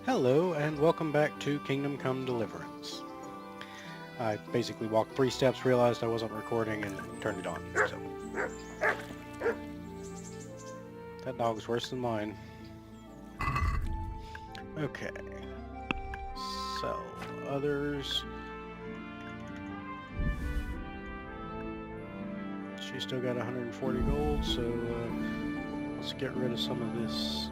Hello, and welcome back to Kingdom Come Deliverance. I basically walked 3 steps, realized I wasn't recording, and turned it on. So that dog's worse than mine. Okay. Sell others. She's still got 140 gold, so let's get rid of some of this.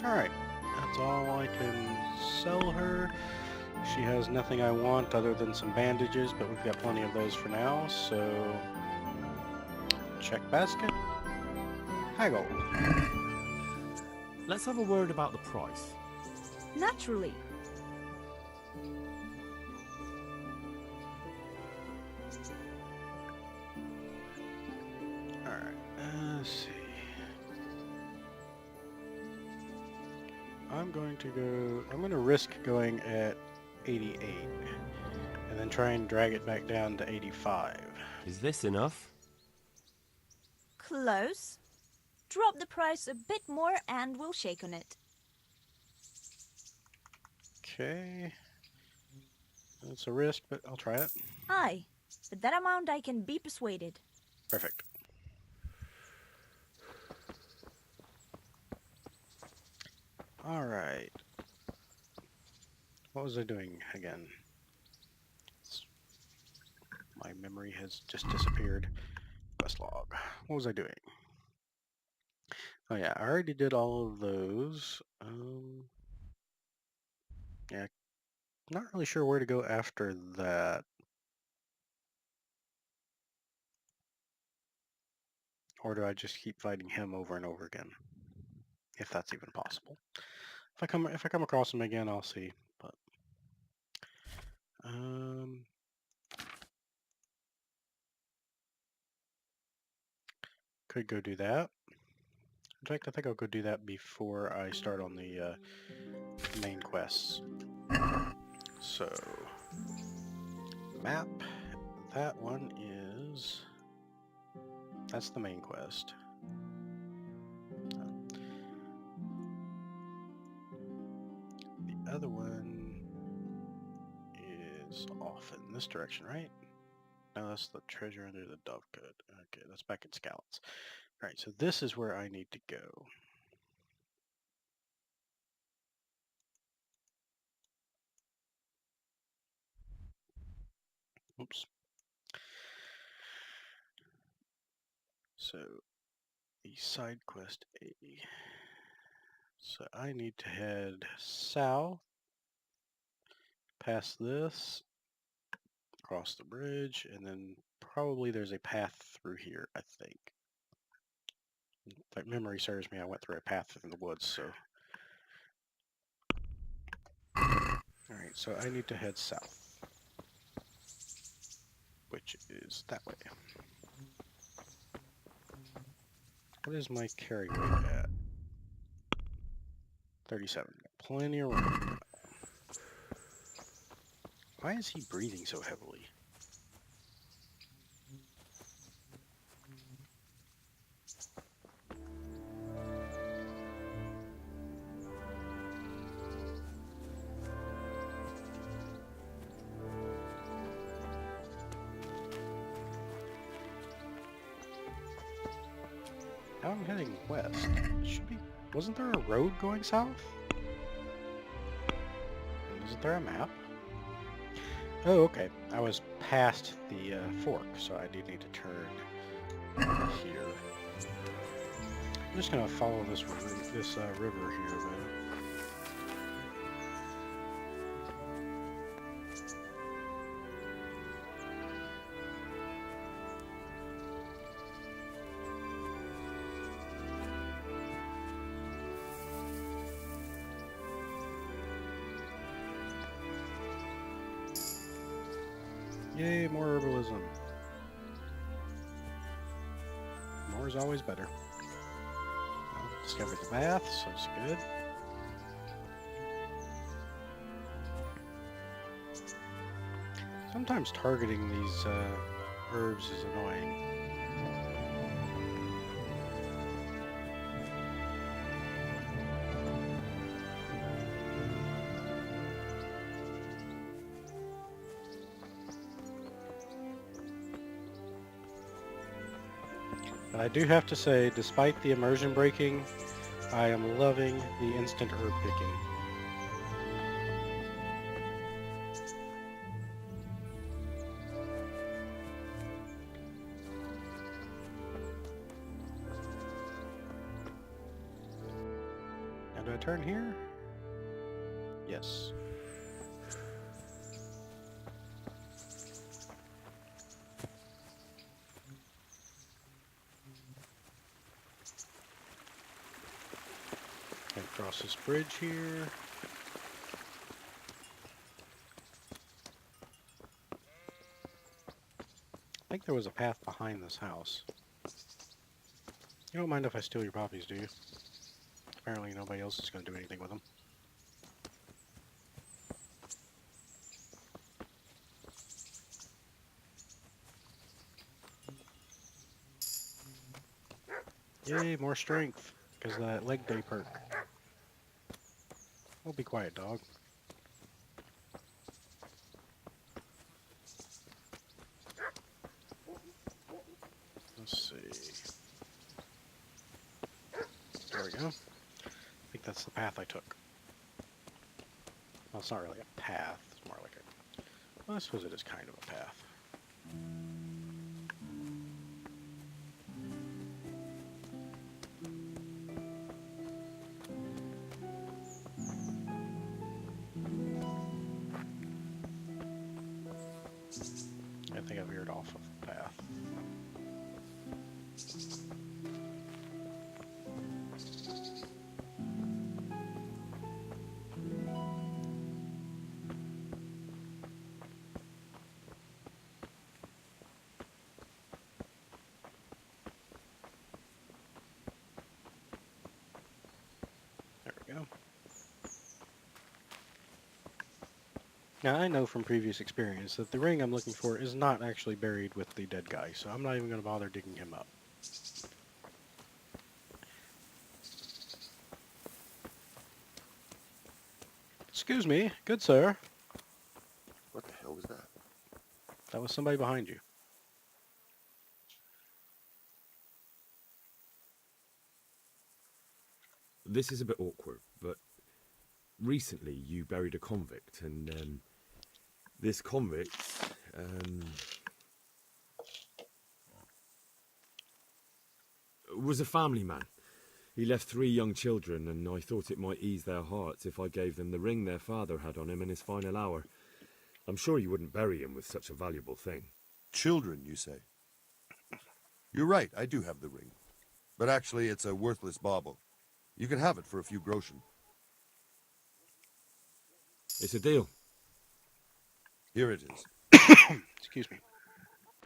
Alright, that's all I can sell her. She has nothing I want other than some bandages, but we've got plenty of those for now, so check basket. Haggle. Let's have a word about the price. Naturally. Alright, let's see. I'm going to risk going at 88 and then try and drag it back down to 85. Is this enough? Close. Drop the price a bit more and we'll shake on it. Okay. That's a risk, but I'll try it. Aye, but that amount I can be persuaded. Perfect. Alright. What was I doing again? My memory has just disappeared. Quest log. What was I doing? Oh yeah, I already did all of those. Yeah, not really sure where to go after that. Or do I just keep fighting him over and over again? If that's even possible. If I come across him again, I'll see. But could go do that. In fact, I think I'll go do that before I start on the main quests. So, map. That one is... That's the main quest. The other one is off in this direction, right? No, that's the treasure under the Dovecote. Okay, that's back in Scouts. Alright, so this is where I need to go. Oops. So, the side quest A. So I need to head south, past this, cross the bridge, and then probably there's a path through here, I think. If memory serves me, I went through a path in the woods, so... Alright, so I need to head south, which is that way. What is my carry weight at? 37. Plenty of room. Why is he breathing so heavily? Now I'm heading west. Should be... Wasn't there a road going south? And isn't there a map? Oh, okay. I was past the fork, so I do need to turn here. I'm just gonna follow this river here, though. Yay, more herbalism. More is always better. Well, discovered the bath, so it's good. Sometimes targeting these herbs is annoying. But I do have to say, despite the immersion breaking, I am loving the instant herb picking. Now do I turn here? Yes. And cross this bridge here. I think there was a path behind this house. You don't mind if I steal your poppies, do you? Apparently nobody else is going to do anything with them. Yay, more strength, because of that leg day perk. Oh, be quiet, dog. Let's see. There we go. I think that's the path I took. Well, it's not really a path. It's more like a... Well, I suppose it is kind of a path. I think I veered off of the path. There we go. Now, I know from previous experience that the ring I'm looking for is not actually buried with the dead guy, so I'm not even going to bother digging him up. Excuse me, good sir. What the hell was that? That was somebody behind you. This is a bit awkward, but recently you buried a convict, and this convict was a family man. He left 3 young children, and I thought it might ease their hearts if I gave them the ring their father had on him in his final hour. I'm sure you wouldn't bury him with such a valuable thing. Children, you say? You're right, I do have the ring. But actually, it's a worthless bauble. You can have it for a few groschen. It's a deal. Here it is. Excuse me.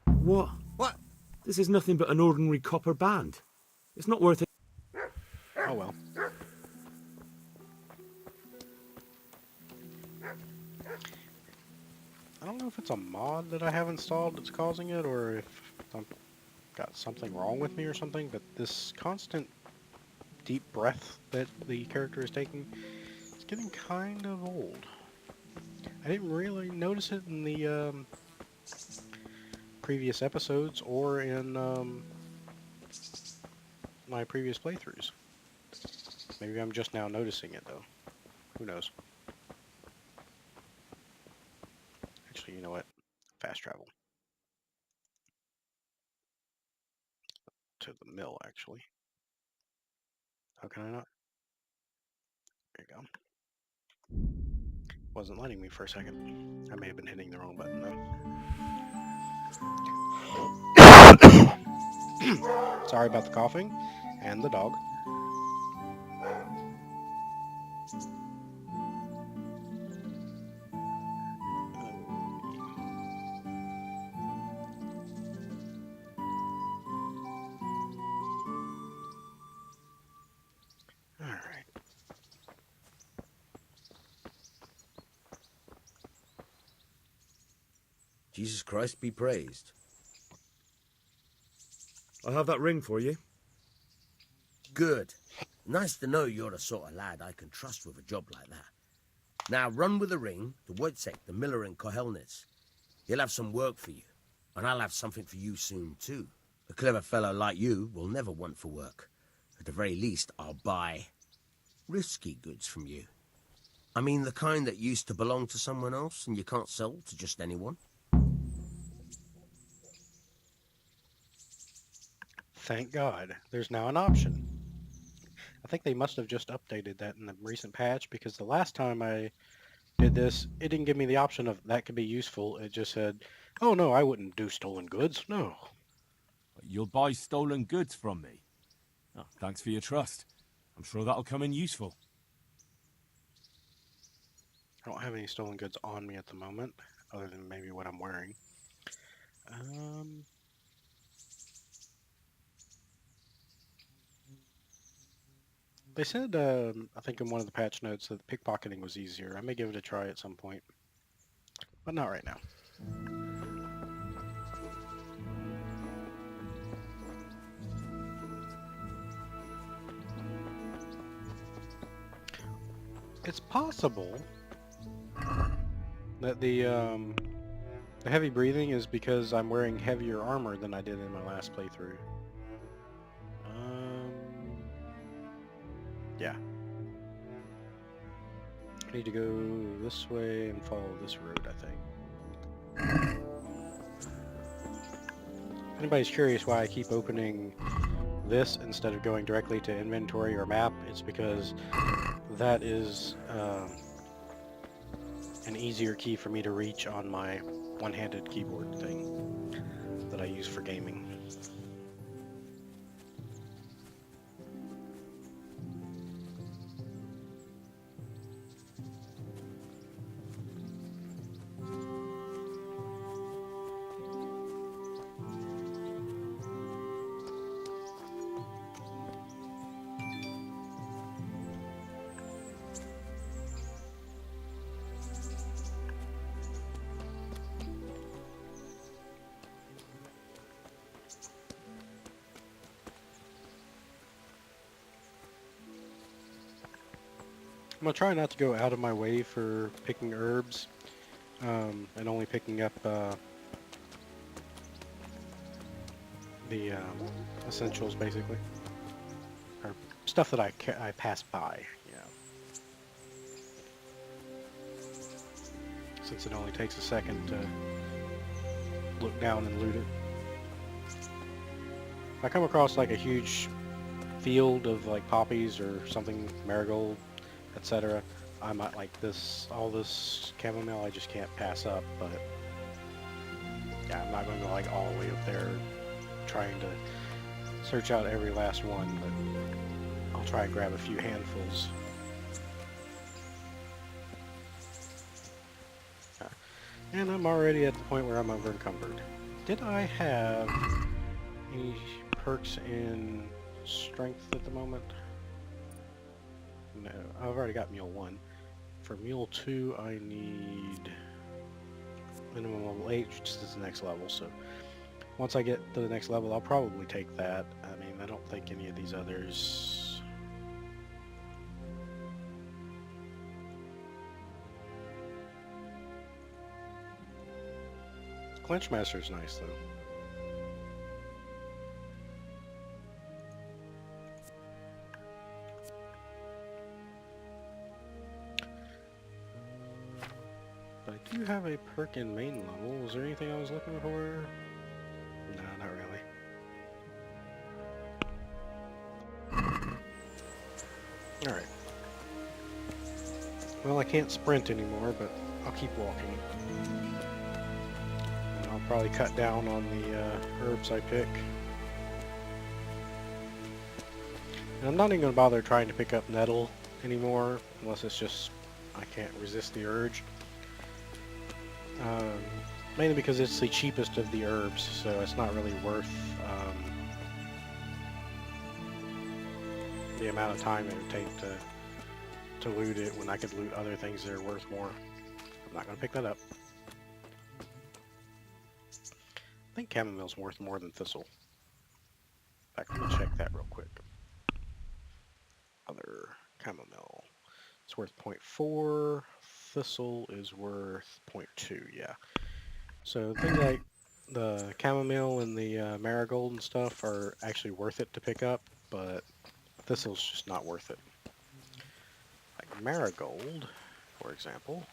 What? What? This is nothing but an ordinary copper band. It's not worth it. Oh well. I don't know if it's a mod that I have installed that's causing it, or if I've got something wrong with me or something, but this constant deep breath that the character is taking is getting kind of old. I didn't really notice it in the previous episodes or in my previous playthroughs. Maybe I'm just now noticing it, though. Who knows? Actually, you know what? Fast travel. To the mill, actually. How can I not? There you go. Wasn't letting me for a second. I may have been hitting the wrong button, though. Sorry about the coughing and the dog. Jesus Christ be praised. I have that ring for you. Good. Nice to know you're the sort of lad I can trust with a job like that. Now run with the ring to Wojciech, the miller in Kohelnitz. He'll have some work for you, and I'll have something for you soon too. A clever fellow like you will never want for work. At the very least, I'll buy risky goods from you. I mean the kind that used to belong to someone else and you can't sell to just anyone. Thank God. There's now an option. I think they must have just updated that in the recent patch, because the last time I did this, it didn't give me the option of that could be useful. It just said, oh no, I wouldn't do stolen goods. No. You'll buy stolen goods from me? Oh, thanks for your trust. I'm sure that'll come in useful. I don't have any stolen goods on me at the moment, other than maybe what I'm wearing. They said, I think in one of the patch notes, that pickpocketing was easier. I may give it a try at some point, but not right now. It's possible that the heavy breathing is because I'm wearing heavier armor than I did in my last playthrough. Yeah. I need to go this way and follow this road, I think. If anybody's curious why I keep opening this instead of going directly to inventory or map, it's because that is an easier key for me to reach on my one-handed keyboard thing that I use for gaming. I'm going to try not to go out of my way for picking herbs, and only picking up the essentials, basically. Or stuff that I pass by, you know. Since it only takes a second to look down and loot it. If I come across like a huge field of like poppies or something, marigold, etc., I might like all this chamomile I just can't pass up, but yeah, I'm not going to go like all the way up there trying to search out every last one, but I'll try and grab a few handfuls. And I'm already at the point where I'm over encumbered. Did I have any perks in strength at the moment? No, I've already got Mule 1. For Mule 2, I need minimum level 8, which is the next level, so once I get to the next level, I'll probably take that. I mean, I don't think any of these others... Clenchmaster's nice, though. But I do have a perk in main level. Was there anything I was looking for? No, not really. Alright. Well, I can't sprint anymore, but I'll keep walking. And I'll probably cut down on the herbs I pick. And I'm not even going to bother trying to pick up nettle anymore, unless it's just I can't resist the urge. Mainly because it's the cheapest of the herbs, so it's not really worth the amount of time it would take to loot it when I could loot other things that are worth more. I'm not going to pick that up. think chamomile's worth more than thistle. In fact, let me check that real quick. Other chamomile. It's worth 0.4. Thistle is worth 0.2, yeah. So things like the chamomile and the marigold and stuff are actually worth it to pick up, but thistle's just not worth it. Like marigold, for example,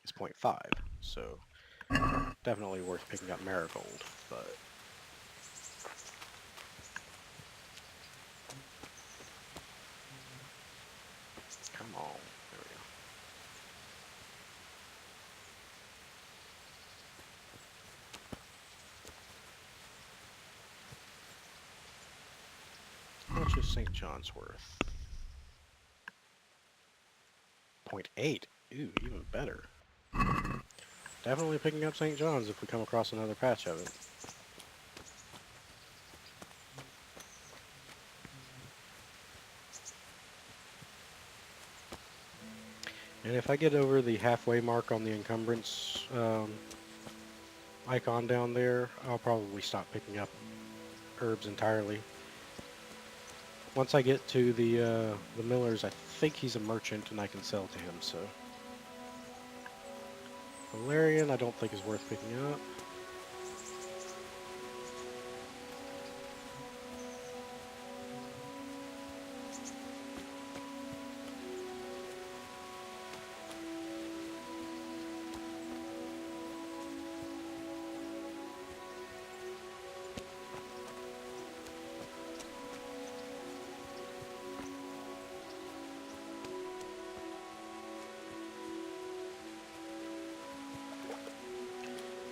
is 0.5, so definitely worth picking up marigold, but come on, there we go. How much is St. John's worth? 0.8. Ooh, even better. Definitely picking up St. John's if we come across another patch of it. And if I get over the halfway mark on the encumbrance icon down there, I'll probably stop picking up herbs entirely. Once I get to the miller's, I think he's a merchant and I can sell to him, so. Valerian I don't think is worth picking up.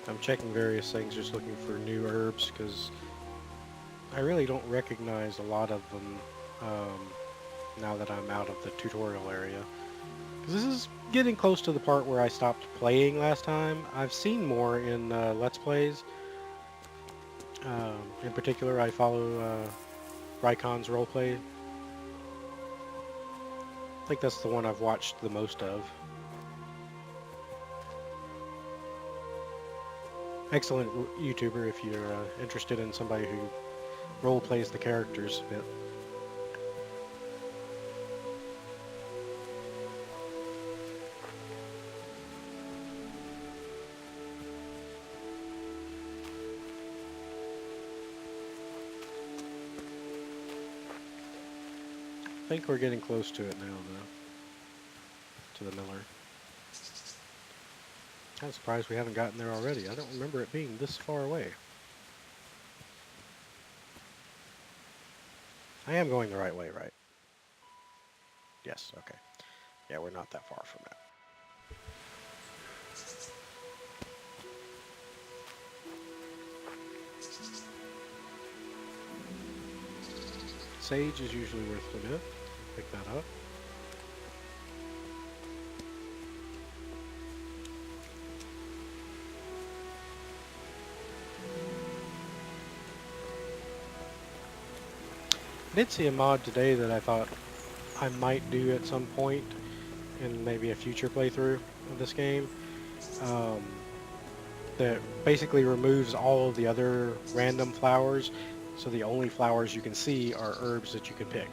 I'm checking various things, just looking for new herbs, because I really don't recognize a lot of them now that I'm out of the tutorial area. Because this is getting close to the part where I stopped playing last time. I've seen more in Let's Plays. In particular, I follow Rykon's roleplay. I think that's the one I've watched the most of. Excellent YouTuber if you're interested in somebody who role plays the characters a bit. I think we're getting close to it now, though. To the miller. I'm surprised we haven't gotten there already. I don't remember it being this far away. I am going the right way, right? Yes, okay. Yeah, we're not that far from that. Sage is usually worth a bit. Pick that up. I did see a mod today that I thought I might do at some point in maybe a future playthrough of this game. That basically removes all of the other random flowers, so the only flowers you can see are herbs that you can pick.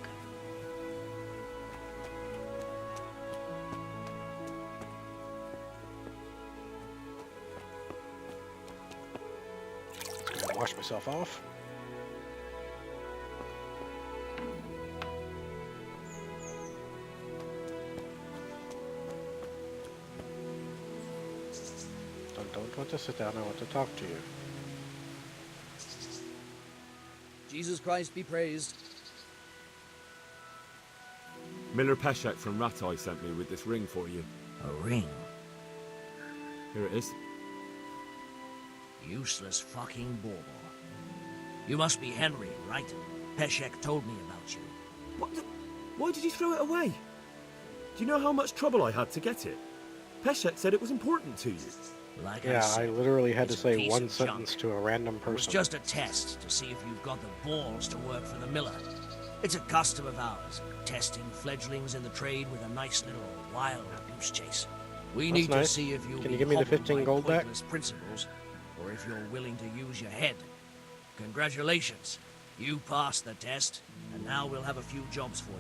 I'm gonna wash myself off. Don't want to sit down, I want to talk to you. Jesus Christ be praised. Miller Peshek from Ratai sent me with this ring for you. A ring? Here it is. Useless fucking bauble. You must be Henry, right? Peshek told me about you. What the... Why did you throw it away? Do you know how much trouble I had to get it? Peshek said it was important to you. Like Yeah, I said, literally had to it's a say piece one of sentence junk. to a random It was person. just a test to see if you've got the balls to work for the miller. It's a custom of ours, testing fledglings in the trade with a nice little wild goose chase. We That's need to nice. see if you'll Can be you give me the hobbled 15 by gold back? pointless principles, or if you're willing to use your head. Congratulations. You passed the test, and now we'll have a few jobs for you.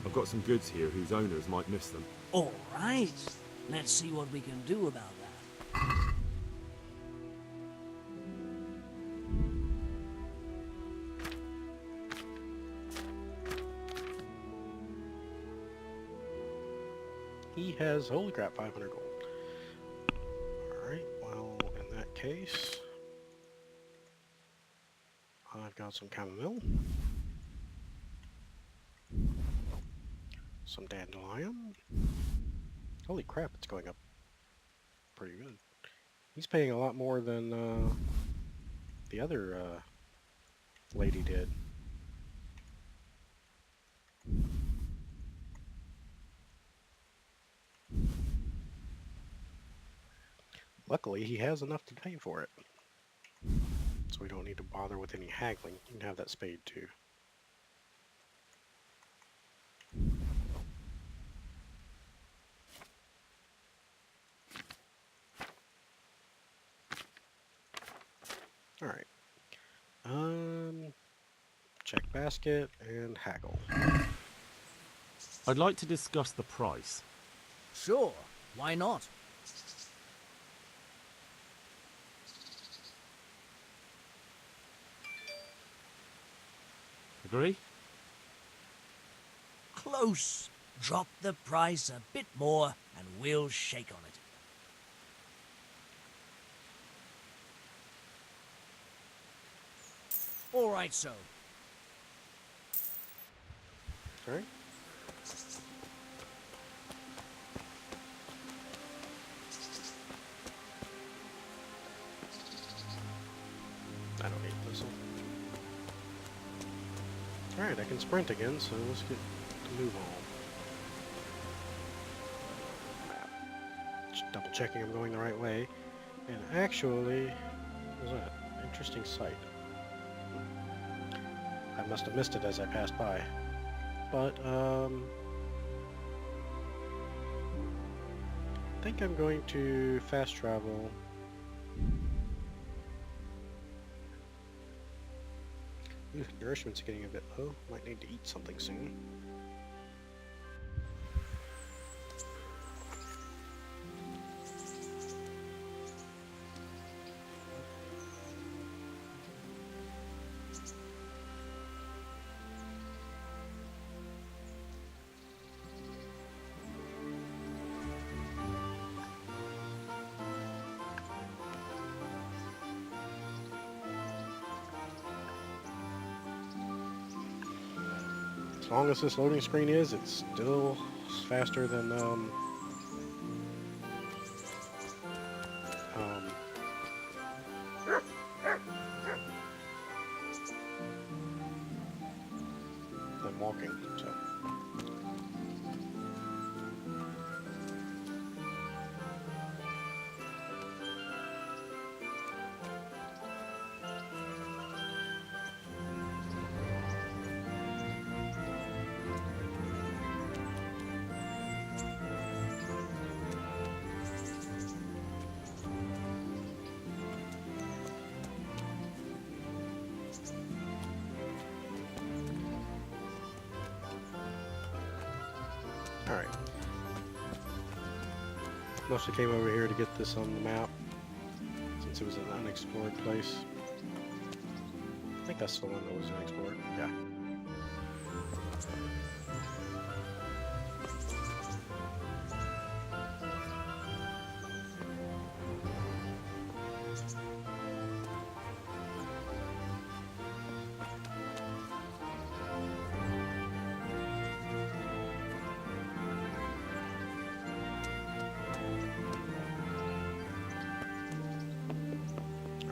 I've got some goods here whose owners might miss them. All right. Let's see what we can do about that. He has, holy crap, 500 gold. Alright, well, in that case, I've got some chamomile, some dandelion. Holy crap, it's going up pretty good. He's paying a lot more than the other lady did. Luckily, he has enough to pay for it. So we don't need to bother with any haggling. You can have that spade too. Alright. Check basket and haggle. I'd like to discuss the price. Sure. Why not? Agree? Close. Drop the price a bit more, and we'll shake on it. All right, so. Alright. I don't need this one. Alright, I can sprint again, so let's get to move on. Map. Just double checking I'm going the right way. And actually, what was that? Interesting sight. I must have missed it as I passed by. But, I think I'm going to fast travel. Ooh, nourishment's getting a bit low. Might need to eat something soon. As long as this loading screen is, it's still faster than walking. So. Alright. Mostly came over here to get this on the map, since it was an unexplored place. I think that's the one that was unexplored. Yeah.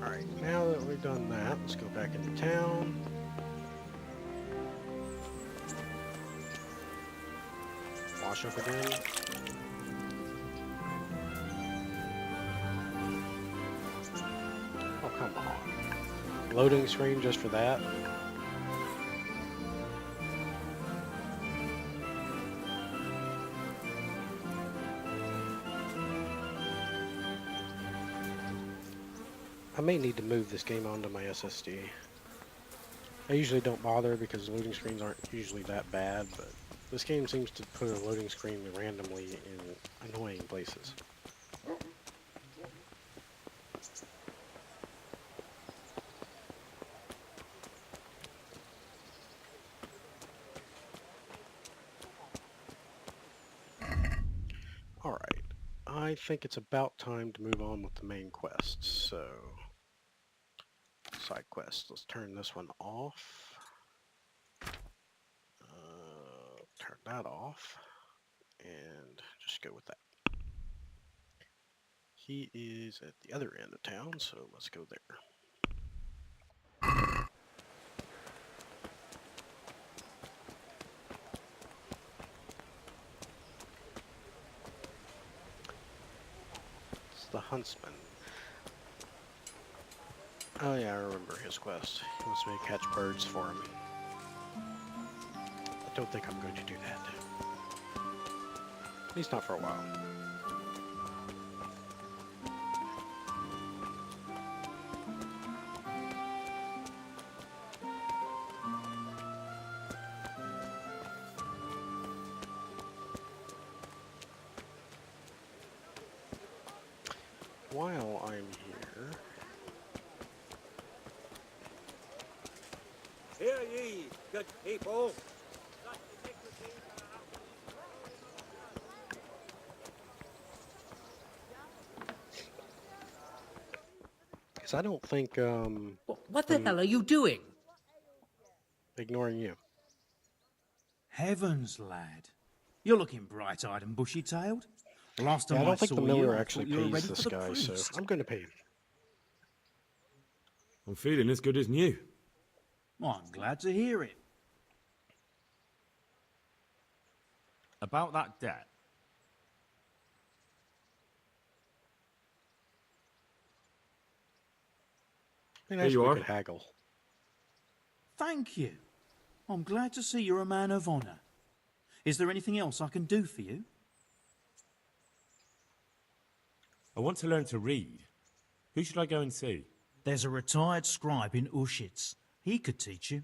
Alright, now that we've done that, let's go back into town. Wash up again. Oh, come on. Loading screen just for that? I may need to move this game onto my SSD. I usually don't bother because loading screens aren't usually that bad, but this game seems to put a loading screen randomly in annoying places. Alright, I think it's about time to move on with the main quest, so... Side quest, let's turn this one off. Turn that off, and just go with that. He is at the other end of town, so let's go there. It's the huntsman. Oh yeah, I remember his quest. He wants me to catch birds for him. I don't think I'm going to do that. At least not for a while. While I'm here... Hear ye, good people. Because I don't think, What the hell are you doing? ignoring you. Heavens, lad. You're looking bright-eyed and bushy-tailed. Last Yeah, time I don't think saw the you, miller I actually thought you were pays ready this for the guy, so priest. I'm going to pay him. I'm feeling as good as new. Well, I'm glad to hear it. About that debt. And Here you actually, we are. could haggle. Thank you. I'm glad to see you're a man of honour. Is there anything else I can do for you? I want to learn to read. Who should I go and see? There's a retired scribe in Ushitz. He could teach you.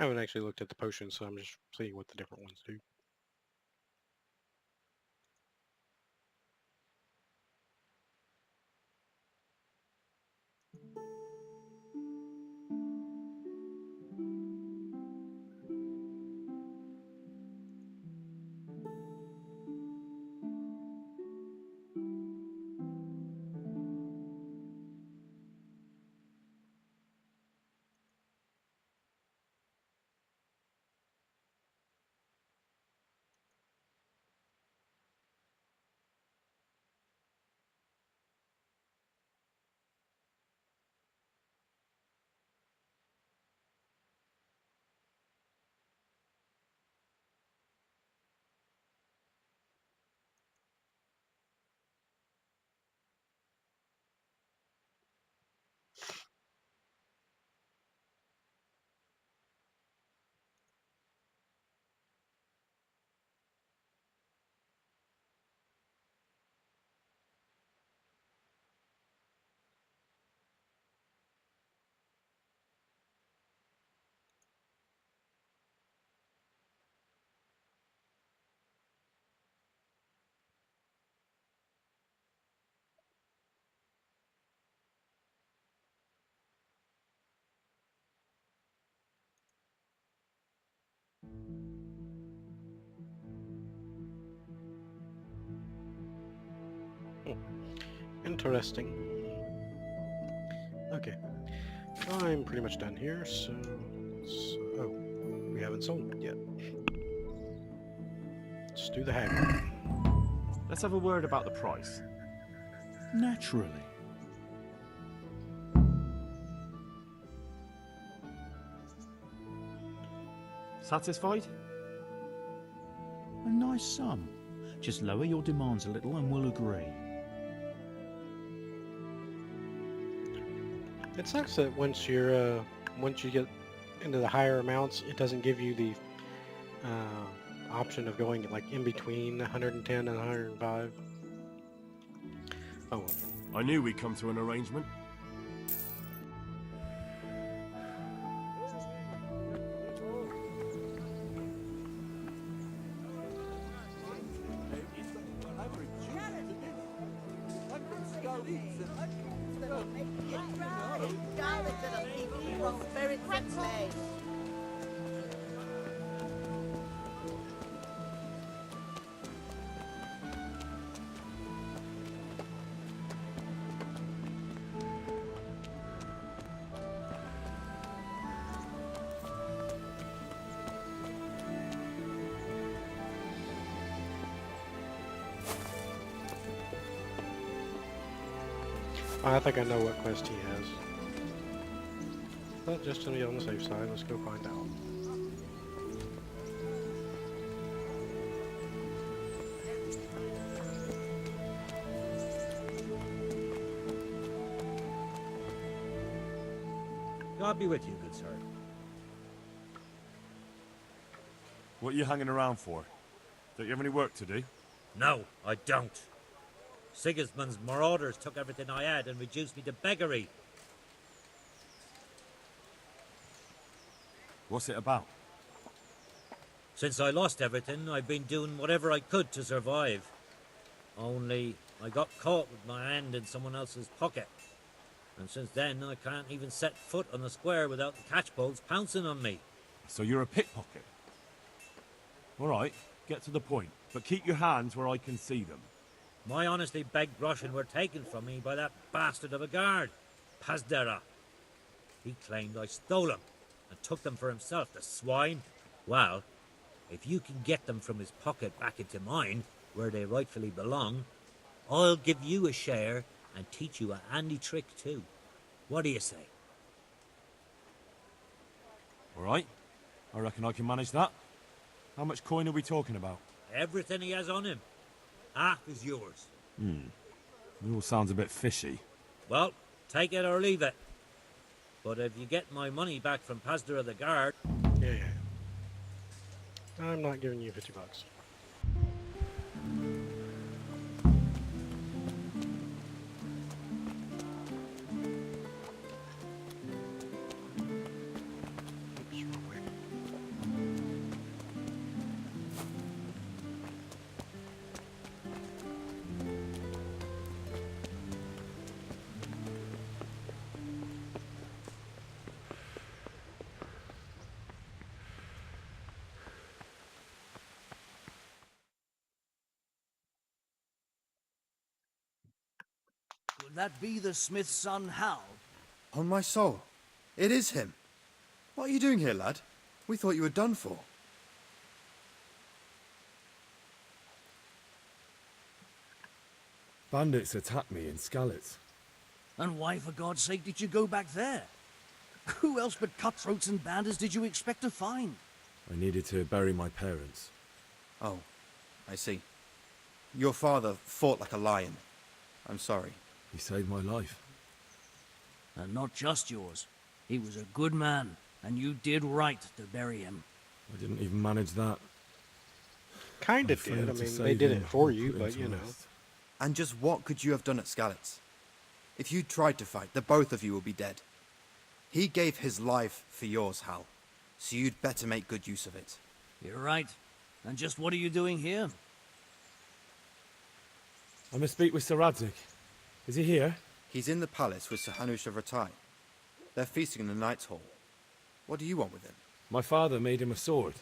I haven't actually looked at the potions, so I'm just seeing what the different ones do. Interesting. Okay. I'm pretty much done here, so... Oh, we haven't sold yet. Let's do the haggle. Let's have a word about the price. Naturally. Satisfied? A nice sum. Just lower your demands a little and we'll agree. It sucks that once you get into the higher amounts, it doesn't give you the option of going like in between 110 and 105. Oh well. I knew we'd come to an arrangement. I think I know what quest he has. But just to be on the safe side, let's go find out. God be with you, good sir. What are you hanging around for? Don't you have any work to do? No, I don't. Sigismund's marauders took everything I had and reduced me to beggary. What's it about? Since I lost everything, I've been doing whatever I could to survive. Only, I got caught with my hand in someone else's pocket. And since then, I can't even set foot on the square without the catchbolts pouncing on me. So you're a pickpocket? Alright, get to the point, but keep your hands where I can see them. My honestly begged groschen were taken from me by that bastard of a guard, Pazdera. He claimed I stole them and took them for himself, the swine. Well, if you can get them from his pocket back into mine, where they rightfully belong, I'll give you a share and teach you a handy trick too. What do you say? Alright, I reckon I can manage that. How much coin are we talking about? Everything he has on him. Half is yours. It all sounds a bit fishy. Well, take it or leave it. But if you get my money back from Pazdera the guard... Yeah. I'm not giving you 50 bucks. Oops, wrong way. Could that be the smith's son, Hal? On my soul, it is him. What are you doing here, lad? We thought you were done for. Bandits attacked me in Skalitz. And why, for God's sake, did you go back there? Who else but cutthroats and bandits did you expect to find? I needed to bury my parents. Oh, I see. Your father fought like a lion. I'm sorry. He saved my life. And not just yours. He was a good man, and you did right to bury him. I didn't even manage that. Kind of did. I mean, they did it for you, but you know. And just what could you have done at Skalitz? If you tried to fight, the both of you will be dead. He gave his life for yours, Hal. So you'd better make good use of it. You're right. And just what are you doing here? I must speak with Sir Radzig. Is he here? He's in the palace with Sir Hanush of Ratai. They're feasting in the Knight's Hall. What do you want with him? My father made him a sword.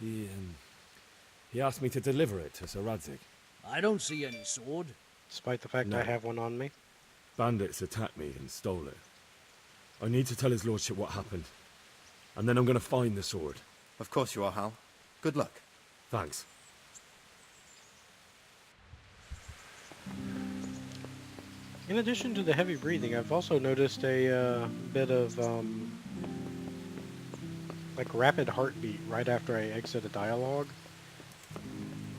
He asked me to deliver it to Sir Radzig. I don't see any sword. despite the fact No. I have one on me. Bandits attacked me and stole it. I need to tell his lordship what happened. And then I'm going to find the sword. Of course you are, Hal. Good luck. Thanks. In addition to the heavy breathing, I've also noticed a bit of like rapid heartbeat right after I exit a dialogue.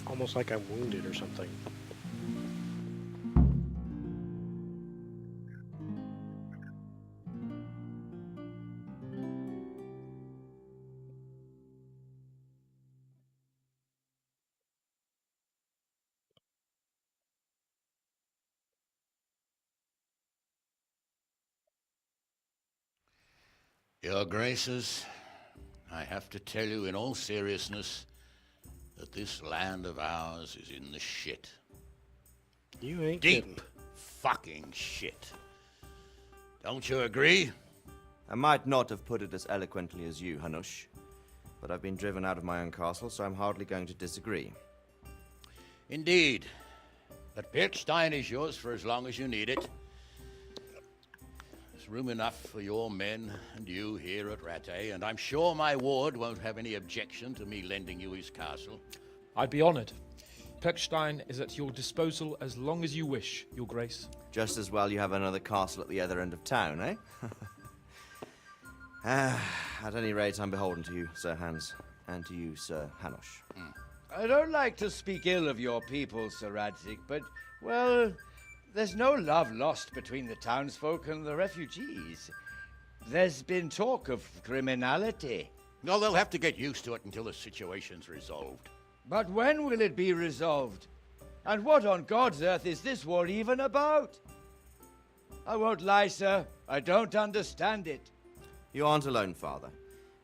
Almost like I'm wounded or something. Your Graces, I have to tell you in all seriousness that this land of ours is in the shit. You ain't Deep kidding. fucking shit. Don't you agree? I might not have put it as eloquently as you, Hanush, but I've been driven out of my own castle, so I'm hardly going to disagree. Indeed. But Piltstein is yours for as long as you need it. There's room enough for your men and you here at Rattay, and I'm sure my ward won't have any objection to me lending you his castle. I'd be honored. Pechstein is at your disposal as long as you wish, Your Grace. Just as well you have another castle at the other end of town, eh? At any rate, I'm beholden to you, Sir Hans, and to you, Sir Hanush. I don't like to speak ill of your people, Sir Radzik, but, well, there's no love lost between the townsfolk and the refugees. There's been talk of criminality. Well, they'll have to get used to it until the situation's resolved. But when will it be resolved? And what on God's earth is this war even about? I won't lie, sir. I don't understand it. You aren't alone, Father.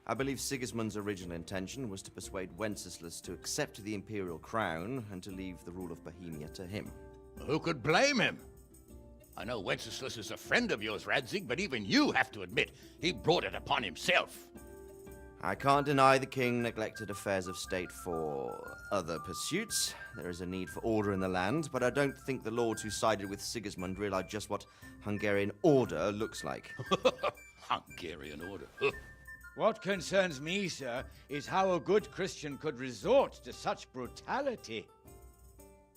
I believe Sigismund's original intention was to persuade Wenceslas to accept the imperial crown and to leave the rule of Bohemia to him. Who could blame him? I know Wenceslas is a friend of yours, Radzig, but even you have to admit he brought it upon himself. I can't deny the king neglected affairs of state for other pursuits. There is a need for order in the land, but I don't think the lords who sided with Sigismund realized just what Hungarian order looks like. Hungarian order. What concerns me, sir, is how a good Christian could resort to such brutality.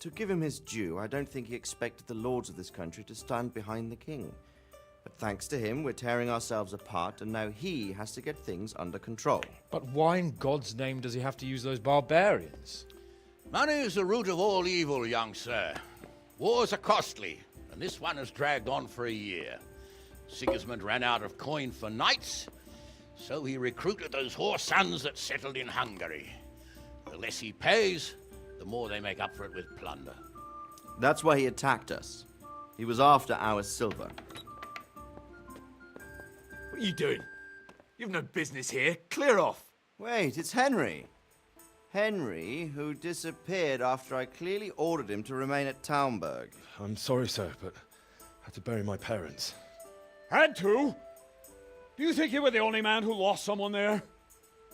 To give him his due, I don't think he expected the lords of this country to stand behind the king. But thanks to him, we're tearing ourselves apart, and now he has to get things under control. But why in God's name does he have to use those barbarians? Money is the root of all evil, young sir. Wars are costly, and this one has dragged on for a year. Sigismund ran out of coin for knights, so he recruited those whore sons that settled in Hungary. The less he pays, the more they make up for it with plunder. That's why he attacked us. He was after our silver. What are you doing? You've no business here. Clear off. Wait, it's Henry. Henry, who disappeared after I clearly ordered him to remain at Taunberg. I'm sorry, sir, but I had to bury my parents. Had to? Do you think you were the only man who lost someone there?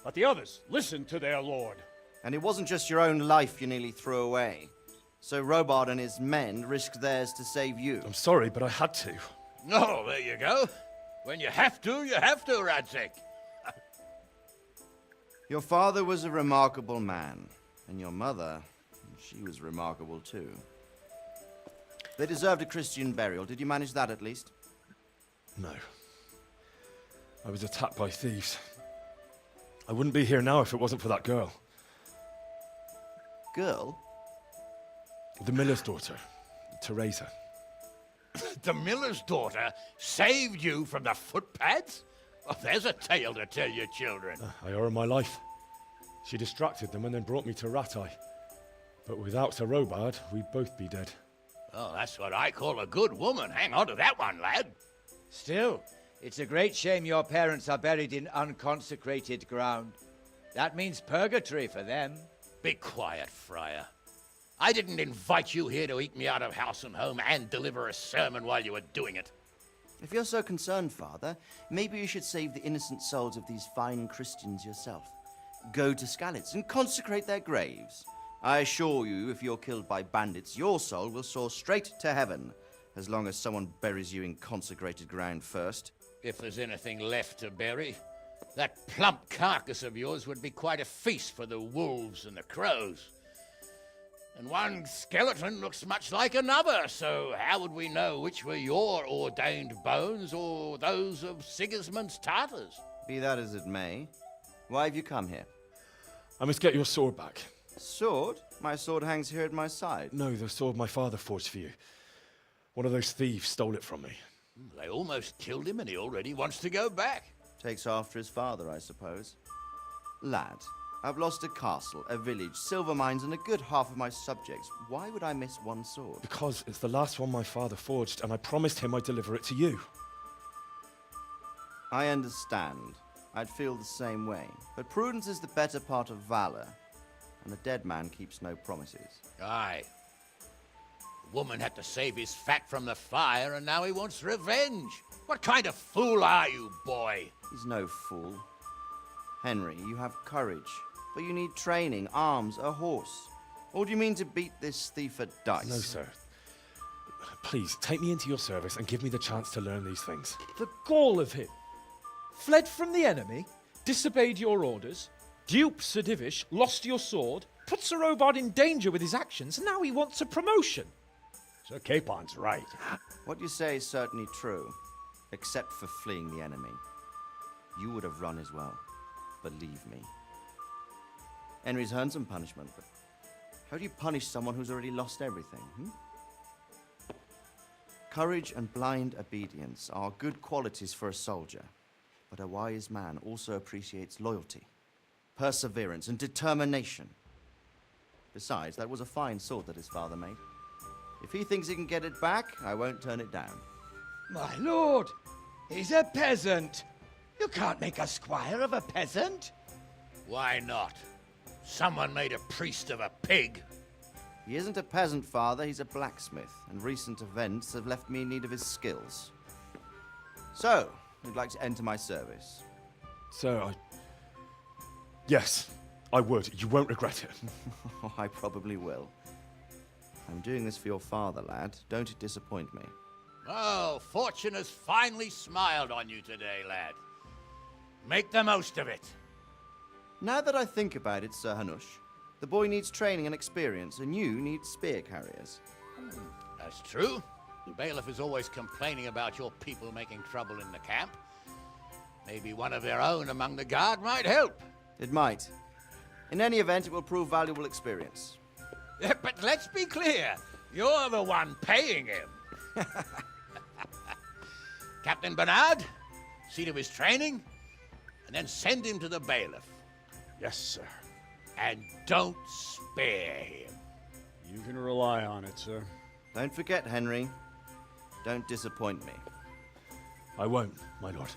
But the others listened to their lord. And it wasn't just your own life you nearly threw away. So Robard and his men risked theirs to save you. I'm sorry, but I had to. Oh, there you go. When you have to, Radzig. Your father was a remarkable man, and your mother, she was remarkable too. They deserved a Christian burial. Did you manage that at least? No. I was attacked by thieves. I wouldn't be here now if it wasn't for that girl. Girl? The miller's daughter, Teresa. The miller's daughter saved you from the footpads? Well, there's a tale to tell your children. I owe her my life. She distracted them and then brought me to Rattay. But without Sir Robard, we'd both be dead. Oh, that's what I call a good woman. Hang on to that one, lad. Still, it's a great shame your parents are buried in unconsecrated ground. That means purgatory for them. Be quiet, Friar. I didn't invite you here to eat me out of house and home and deliver a sermon while you were doing it. If you're so concerned, Father, maybe you should save the innocent souls of these fine Christians yourself. Go to Skalitz and consecrate their graves. I assure you, if you're killed by bandits, your soul will soar straight to heaven, as long as someone buries you in consecrated ground first. If there's anything left to bury, that plump carcass of yours would be quite a feast for the wolves and the crows. And one skeleton looks much like another, so how would we know which were your ordained bones or those of Sigismund's Tartars? Be that as it may, why have you come here? I must get your sword back. Sword? My sword hangs here at my side. No, the sword my father forged for you. One of those thieves stole it from me. They almost killed him and he already wants to go back. Takes after his father, I suppose. Lad, I've lost a castle, a village, silver mines, and a good half of my subjects. Why would I miss one sword? Because it's the last one my father forged, and I promised him I'd deliver it to you. I understand. I'd feel the same way. But prudence is the better part of valor, and a dead man keeps no promises. Aye. The woman had to save his fat from the fire, and now he wants revenge. What kind of fool are you, boy? He's no fool. Henry, you have courage, but you need training, arms, a horse. Or do you mean to beat this thief at dice? No, sir. Please, take me into your service and give me the chance to learn these things. The gall of him. Fled from the enemy, disobeyed your orders, duped Sir Divish, lost your sword, put Sir Robard in danger with his actions, and now he wants a promotion. Sir Capon's right. What you say is certainly true, except for fleeing the enemy. You would have run as well, believe me. Henry's earned some punishment, but how do you punish someone who's already lost everything? Courage and blind obedience are good qualities for a soldier, but a wise man also appreciates loyalty, perseverance, and determination. Besides, that was a fine sword that his father made. If he thinks he can get it back, I won't turn it down. My lord, he's a peasant. You can't make a squire of a peasant. Why not? Someone made a priest of a pig. He isn't a peasant, father, he's a blacksmith, and recent events have left me in need of his skills. So, you'd like to enter my service? Sir, Yes, I would. You won't regret it. Oh, I probably will. I'm doing this for your father, lad. Don't it disappoint me. Oh, fortune has finally smiled on you today, lad. Make the most of it. Now that I think about it, Sir Hanush, the boy needs training and experience, and you need spear carriers. That's true. The bailiff is always complaining about your people making trouble in the camp. Maybe one of their own among the guard might help. It might. In any event, it will prove valuable experience. But let's be clear. You're the one paying him. Captain Bernard, see to his training, and then send him to the bailiff. Yes, sir. And don't spare him. You can rely on it, sir. Don't forget, Henry. Don't disappoint me. I won't, my lord.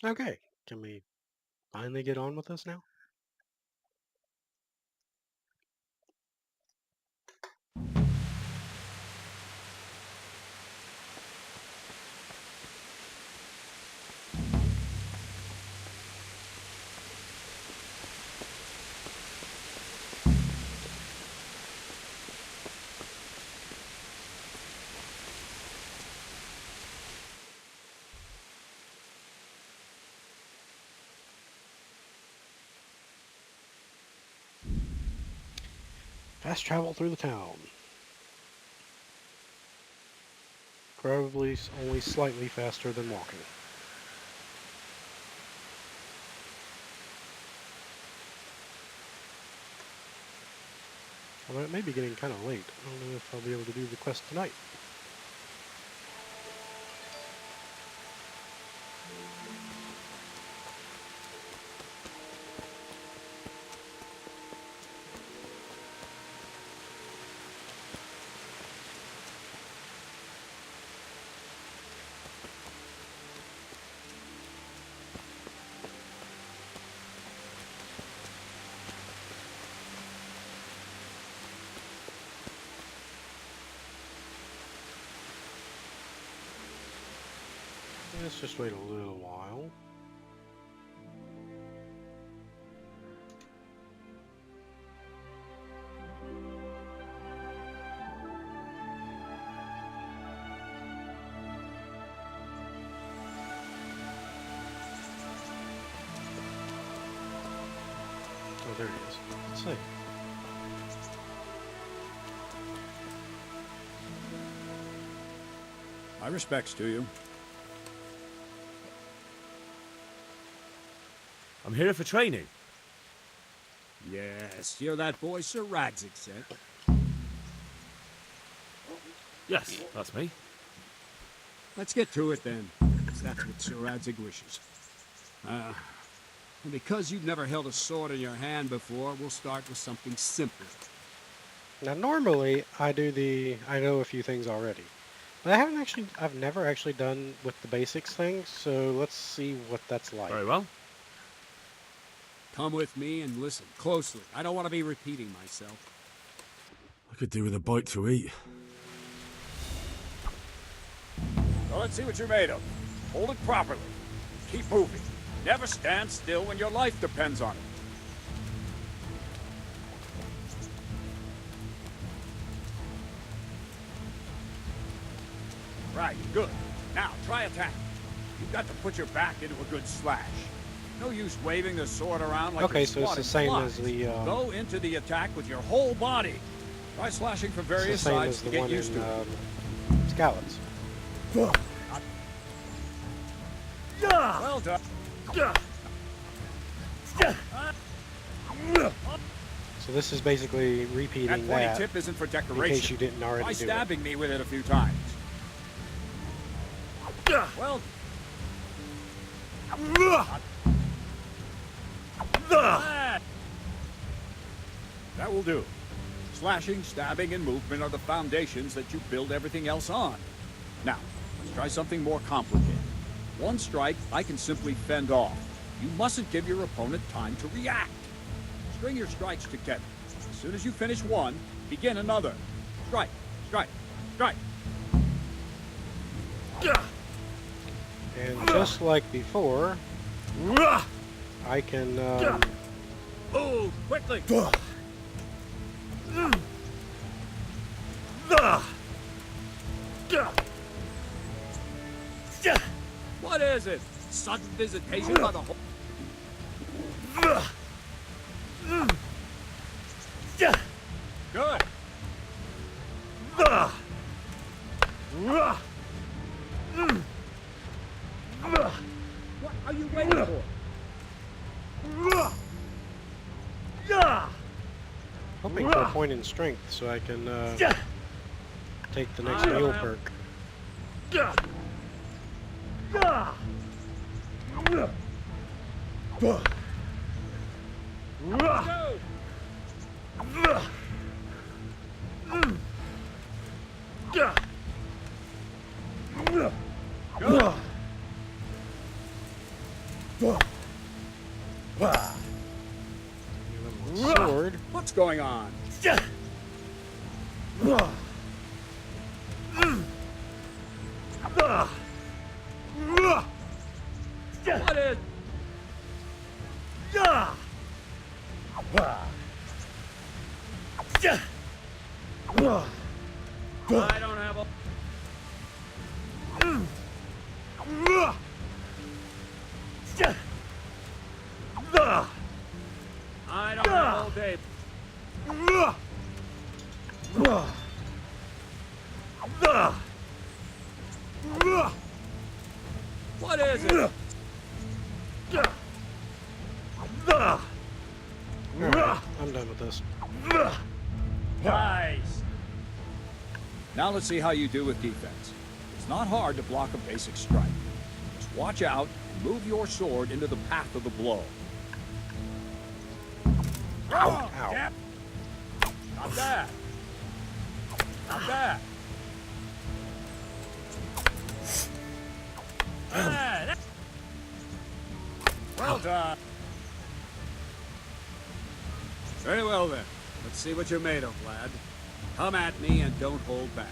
Okay, can we finally get on with this now? Fast travel through the town. Probably only slightly faster than walking. Although it may be getting kind of late. I don't know if I'll be able to do the quest tonight. Let's just wait a little while. Oh, there it is. Let's see. My respects to you. I'm here for training. Yes, you're that boy Sir Radzig sent. Yes, that's me. Let's get to it then, if that's what Sir Radzig wishes. And because you've never held a sword in your hand before, we'll start with something simple. Now, normally I know a few things already, but I've never actually done with the basics things. So let's see what that's like. Very well. Come with me and listen closely. I don't want to be repeating myself. I could do with a bite to eat. Well, let's see what you're made of. Hold it properly. Keep moving. Never stand still when your life depends on it. Right, good. Now, try attack. You've got to put your back into a good slash. No use waving the sword around like Okay, you're so it's the swatting same flies. as the. Go into the attack with your whole body. Try slashing from various it's the same sides as to the get one used in to it. Scallops. Well done. So this is basically That repeating pointy that tip isn't for in decoration. case you didn't already Try do it. stabbing me with it a few times. Well. That will do. Slashing, stabbing, and movement are the foundations that you build everything else on. Now, let's try something more complicated. One strike I can simply fend off. You mustn't give your opponent time to react. String your strikes together. As soon as you finish one, begin another. Strike, strike, strike. And just like before, I can. Oh, quickly! What is it? Sudden visitation by the whole... Good. What are you waiting for? Hoping for a point in strength so I can take the next mule perk. Sword. What's going on? What is... I don't have a... I don't have all day. What is it? Alright, I'm done with this. Nice. Now let's see how you do with defense. It's not hard to block a basic strike. Just watch out and move your sword into the path of the blow. Ow, ow. Yep. Not bad. Not bad. Well done. Very well then. Let's see what you're made of, lad. Come at me and don't hold back.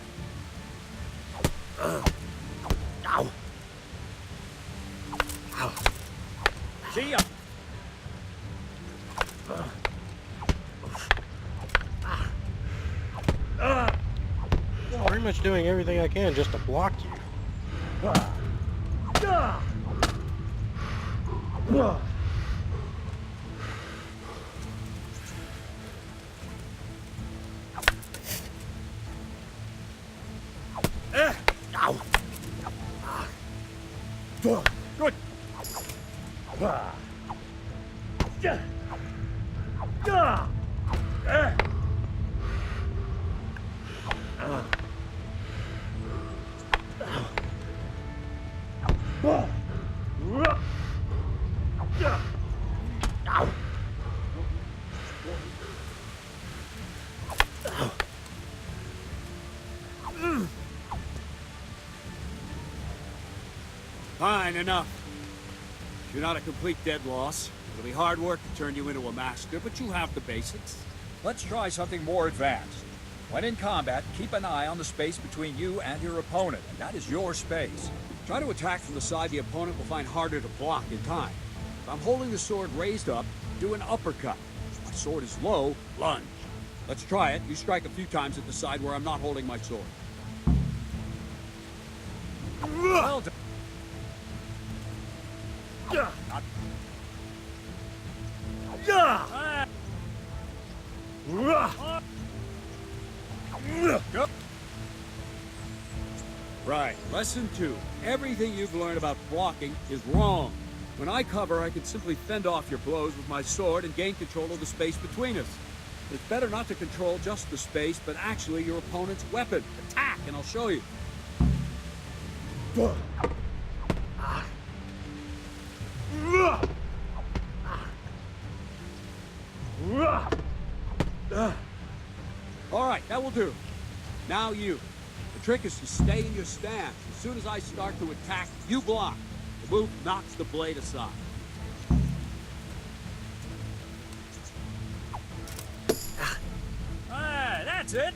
See ya. Pretty much doing everything I can just to block you. Good. Fine, enough. You're not a complete dead loss. It'll be hard work to turn you into a master, but you have the basics. Let's try something more advanced. When in combat, keep an eye on the space between you and your opponent, and that is your space. Try to attack from the side the opponent will find harder to block in time. If I'm holding the sword raised up, do an uppercut. If my sword is low, lunge. Let's try it. You strike a few times at the side where I'm not holding my sword. Well done. Go. Right, lesson 2. Everything you've learned about blocking is wrong. When I cover, I can simply fend off your blows with my sword and gain control of the space between us. It's better not to control just the space, but actually your opponent's weapon. Attack, and I'll show you. All right, that will do. Now you. The trick is to stay in your stance. As soon as I start to attack, you block. The move knocks the blade aside. Ah, that's it.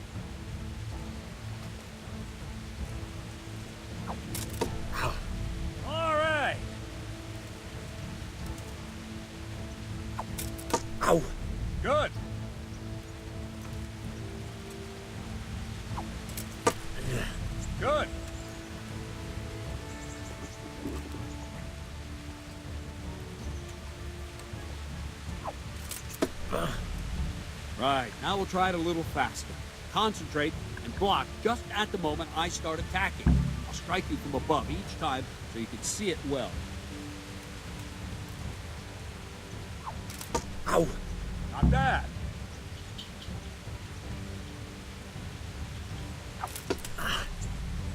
All right. Ow! Good. Good. Right, now we'll try it a little faster. Concentrate and block just at the moment I start attacking. I'll strike you from above each time so you can see it well. Ow! Not bad.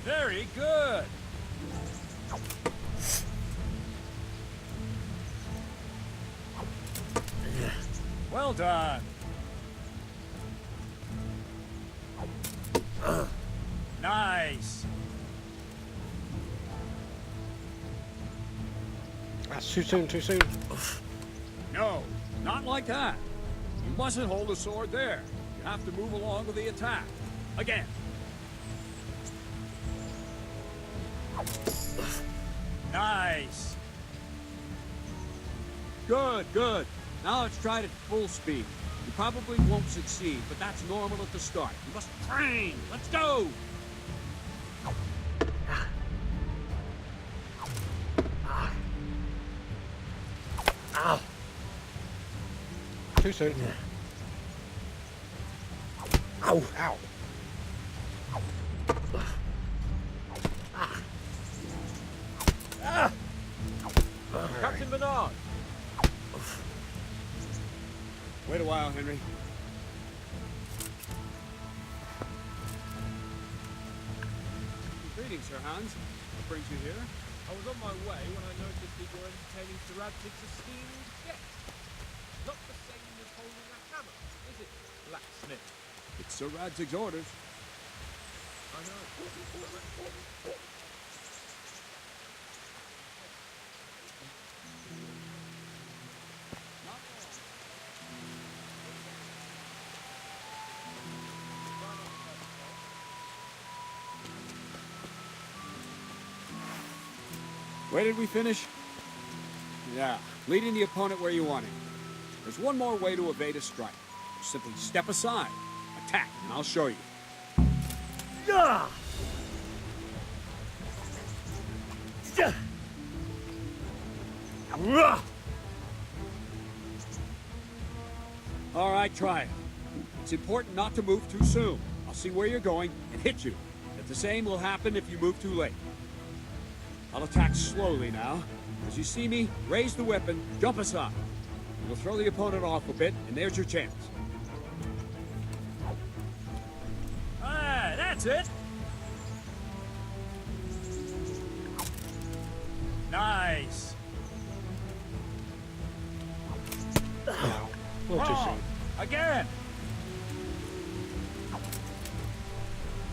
Very good. Well done. Nice. That's too soon, too soon. No, not like that. You mustn't hold the sword there. You have to move along with the attack. Again. Nice. Good, good. Now let's try it at full speed. You probably won't succeed, but that's normal at the start. You must train. Let's go! Ow! Too soon. Ow! Ow. Captain Bernard. Wait a while, Henry. Greetings, Sir Hans. What brings you here? I was on my way when I noticed that you're entertaining Sir Radcliffe's esteemed guest. Not the same as holding a hammer, is it, blacksmith? It's Sir Radzig's orders. I know. Where did we finish? Yeah, leading the opponent where you want him. There's one more way to evade a strike. Simply step aside, attack, and I'll show you. Yeah! All right, try it. It's important not to move too soon. I'll see where you're going and hit you. But the same will happen if you move too late. I'll attack slowly now. As you see me, raise the weapon, jump aside. You'll throw the opponent off a bit, and there's your chance. Ah, that's it. Nice. Wow. A little too soon. Again.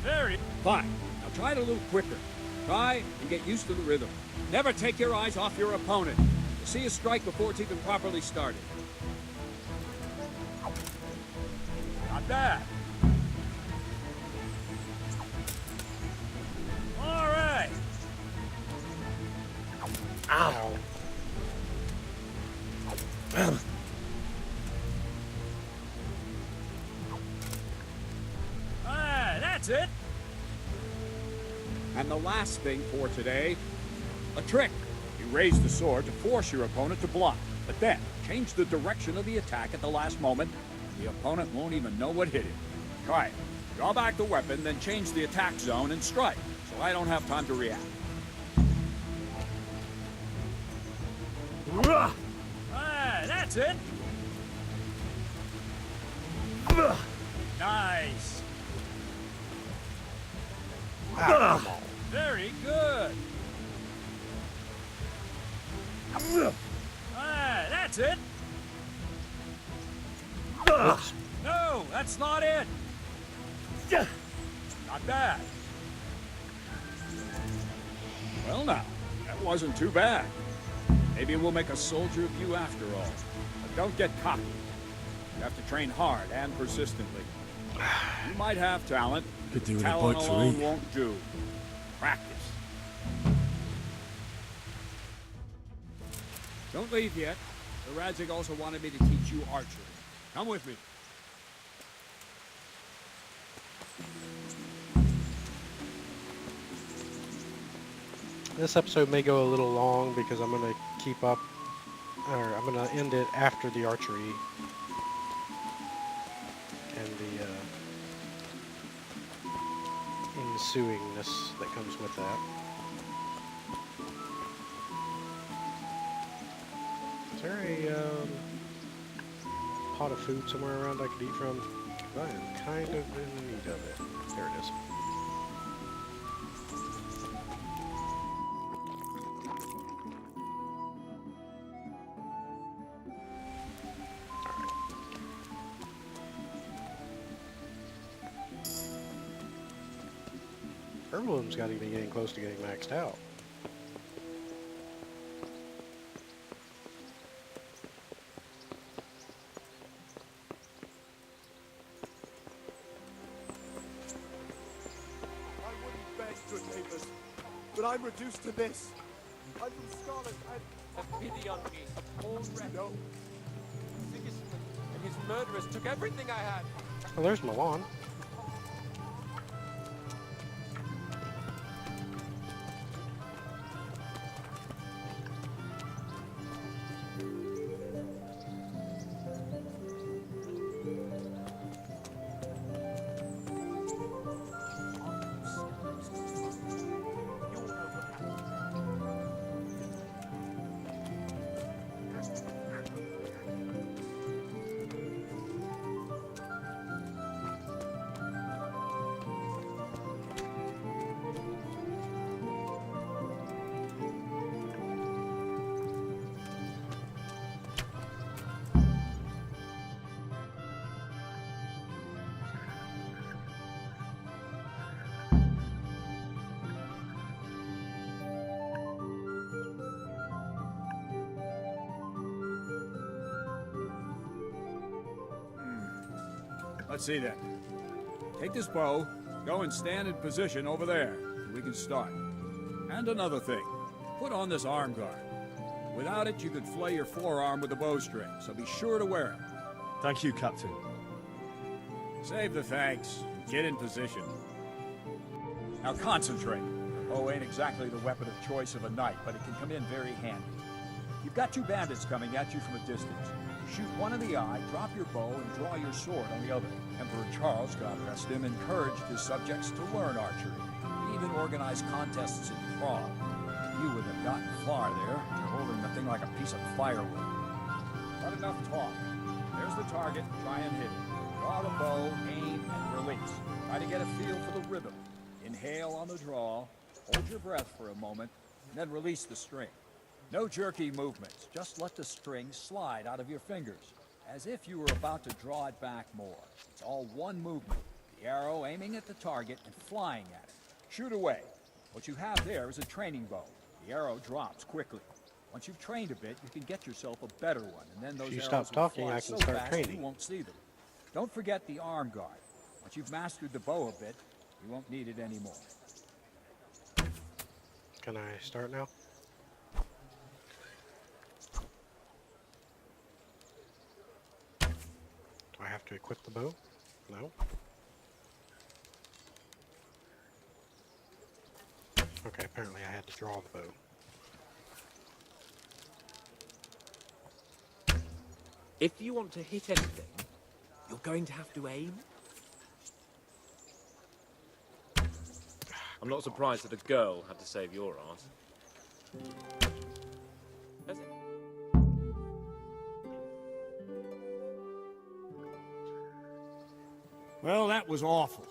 Very. Fine. Now try it a little quicker. Try and get used to the rhythm. Never take your eyes off your opponent. You'll see a strike before it's even properly started. Not bad. All right. Ow. Ah, that's it. And the last thing for today, a trick. You raise the sword to force your opponent to block, but then change the direction of the attack at the last moment. The opponent won't even know what hit him. Try it. Draw back the weapon, then change the attack zone and strike, so I don't have time to react. Ah, that's it. Nice. Very good. Ah, that's it. Oops. No, that's not it. Not bad. Well now, that wasn't too bad. Maybe we'll make a soldier of you after all. But don't get cocky. You have to train hard and persistently. You might have talent, Could do with a talent bite to alone eat. won't do. Practice. Don't leave yet. The Radzig also wanted me to teach you archery. Come with me. This episode may go a little long because I'm going to keep up, or I'm going to end it after the archery and the ensuingness that comes with that. Is there a pot of food somewhere around I could eat from? I am kind of in need of it. There it is. Herbalism's got to be getting close to getting maxed out. I wouldn't beg, good neighbors, but I'm reduced to this. I'm from Scotland and... Have pity on me, a poor wretch. No. Sigismund and his murderers took everything I had. Oh, there's Milan. Let's see then. Take this bow, go and stand in position over there, and we can start. And another thing, put on this arm guard. Without it, you could flay your forearm with a bowstring, so be sure to wear it. Thank you, Captain. Save the thanks. Get in position. Now concentrate. The bow ain't exactly the weapon of choice of a knight, but it can come in very handy. You've got two bandits coming at you from a distance. Shoot one in the eye, drop your bow, and draw your sword on the other. Emperor Charles, God rest him, encouraged his subjects to learn archery. He even organized contests in Prague. You would have gotten far there. You're holding the thing like a piece of firewood. Not enough talk. There's the target. Try and hit it. Draw the bow, aim, and release. Try to get a feel for the rhythm. Inhale on the draw, hold your breath for a moment, and then release the string. No jerky movements. Just let the string slide out of your fingers, as if you were about to draw it back more. It's all one movement. The arrow aiming at the target and flying at it. Shoot away. What you have there is a training bow. The arrow drops quickly. Once you've trained a bit, you can get yourself a better one, and then those If you arrows stop will talking, fly I can so start fast training. you won't see them. Don't forget the arm guard. Once you've mastered the bow a bit, you won't need it anymore. Can I start now? Do I have to equip the bow? No. Okay, apparently I had to draw the bow. If you want to hit anything, you're going to have to aim. I'm not surprised that a girl had to save your ass. Has it? Well, that was awful.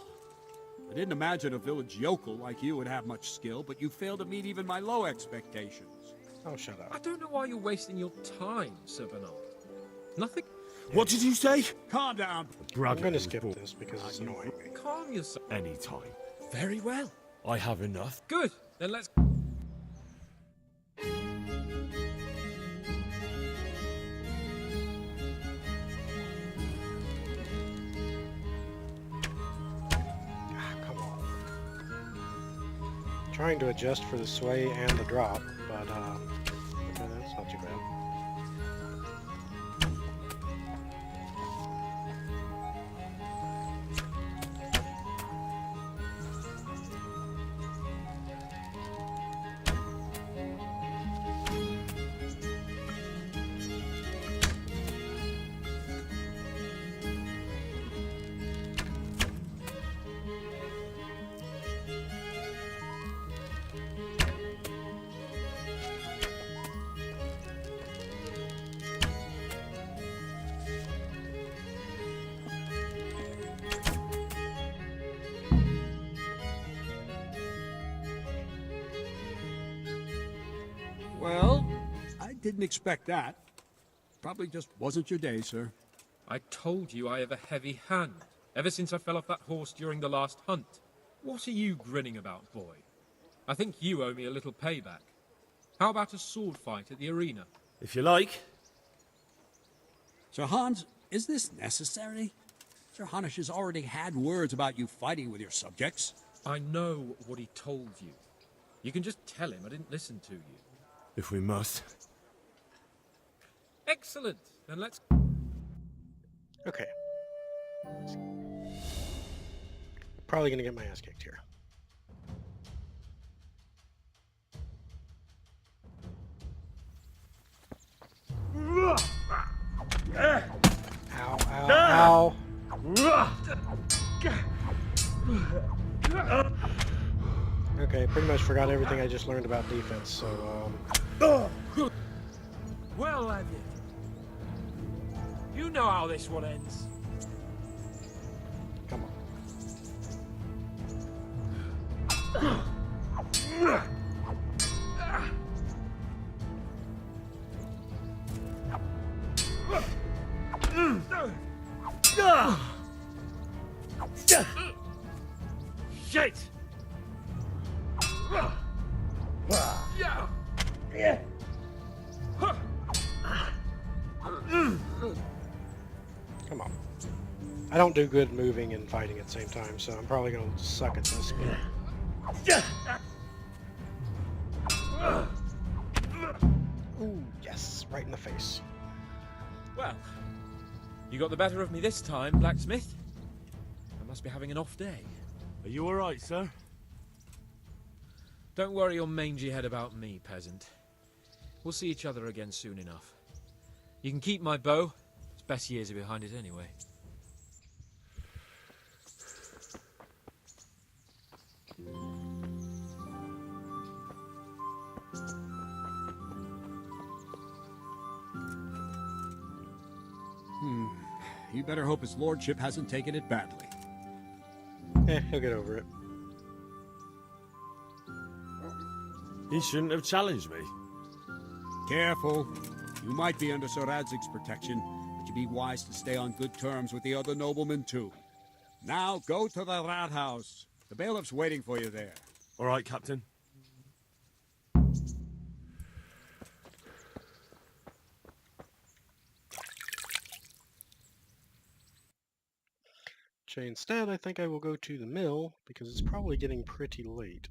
I didn't imagine a village yokel like you would have much skill, but you failed to meet even my low expectations. Oh, shut up. I don't know why you're wasting your time, Sir Bernard. Nothing. What did you say? Calm down. I'm going to skip this because it's annoying me. Calm yourself. Anytime. Very well. I have enough. Good. Then let's... Come on. Trying to adjust for the sway and the drop, but okay, that's not too bad. Well, I didn't expect that. Probably just wasn't your day, sir. I told you I have a heavy hand, ever since I fell off that horse during the last hunt. What are you grinning about, boy? I think you owe me a little payback. How about a sword fight at the arena? If you like. Sir Hans, is this necessary? Sir Hanush has already had words about you fighting with your subjects. I know what he told you. You can just tell him I didn't listen to you. If we must. Excellent. Then let's... Okay. Probably going to get my ass kicked here. Ow, ow, ow. Okay, pretty much forgot everything I just learned about defense, so, Well, laddie. You know how this one ends. Come on. Shit! Come on. I don't do good moving and fighting at the same time, so I'm probably going to suck at this. Ooh, yes, right in the face. Well, you got the better of me this time, blacksmith. I must be having an off day. Are you all right, sir? Don't worry your mangy head about me, peasant. We'll see each other again soon enough. You can keep my bow. Its best years are behind it anyway. You better hope his lordship hasn't taken it badly. He'll get over it. He shouldn't have challenged me. Careful. You might be under Sir Radzig's protection, but you'd be wise to stay on good terms with the other noblemen too. Now go to the rat house. The bailiff's waiting for you there. All right, Captain. Instead, I think I will go to the mill, because it's probably getting pretty late.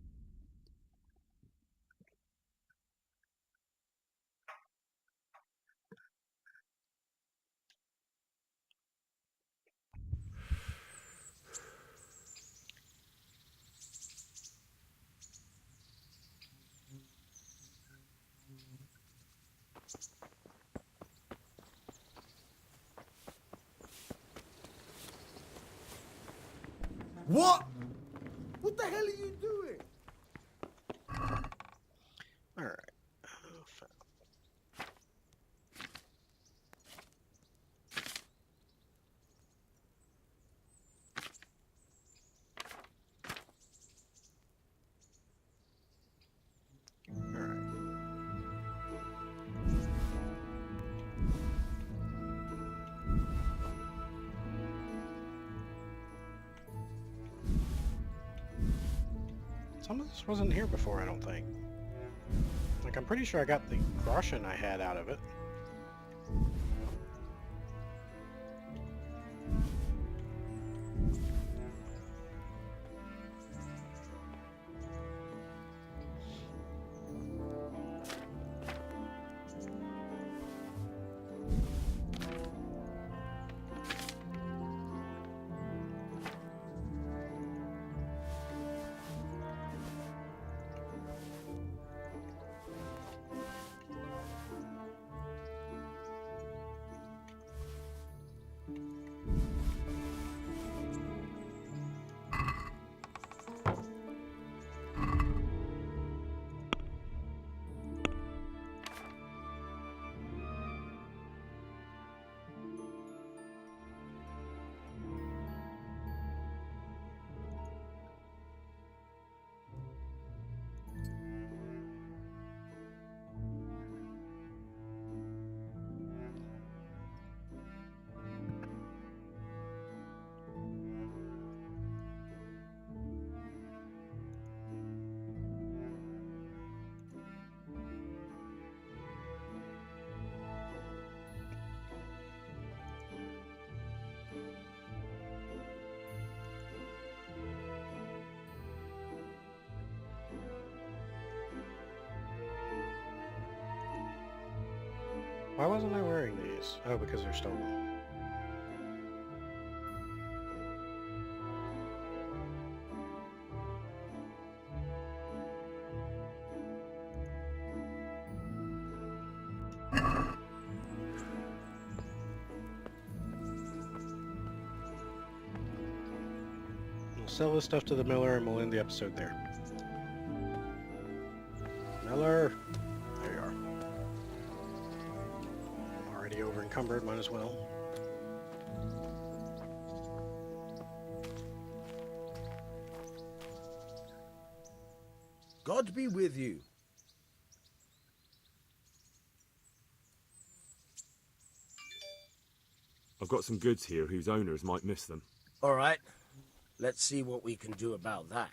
What? What the hell are you doing? Alright. Some of this wasn't here before, I don't think. Like, I'm pretty sure I got the groschen I had out of it. Why wasn't I wearing these? Oh, because they're stolen. We'll sell this stuff to the miller and we'll end the episode there. Miller! There you are. Already over encumbered, might as well. God be with you. I've got some goods here whose owners might miss them. All right. Let's see what we can do about that.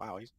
Wow, he's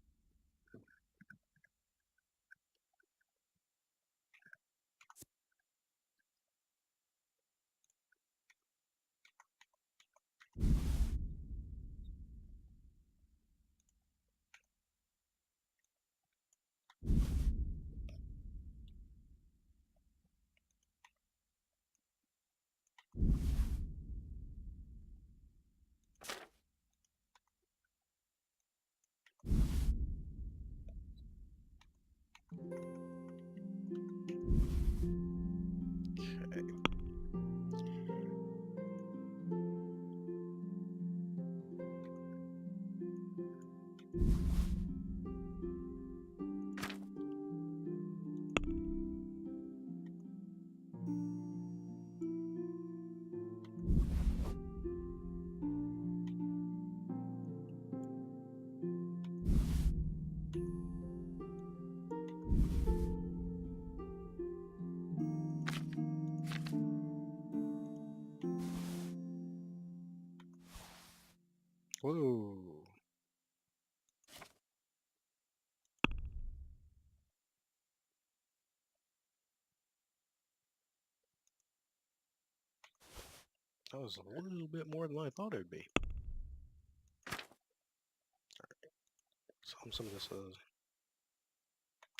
That was a little bit more than I thought it would be. Some of this is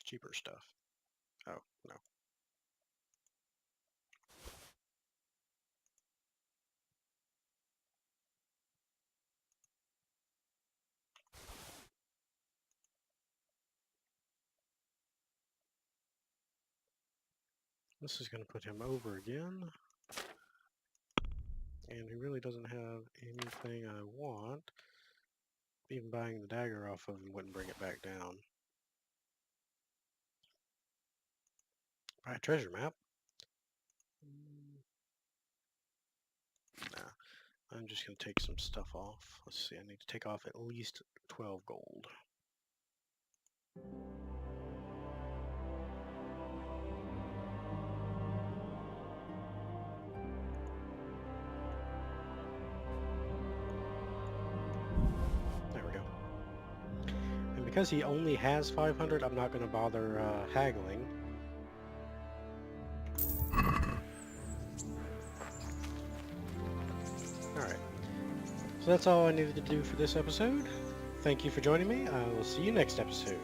cheaper stuff. Oh, no. This is going to put him over again. And he really doesn't have anything I want. Even buying the dagger off of him wouldn't bring it back down. Buy a treasure map. Nah, I'm just going to take some stuff off. Let's see, I need to take off at least 12 gold. There we go. And because he only has 500, I'm not going to bother haggling. Alright. So that's all I needed to do for this episode. Thank you for joining me. I will see you next episode.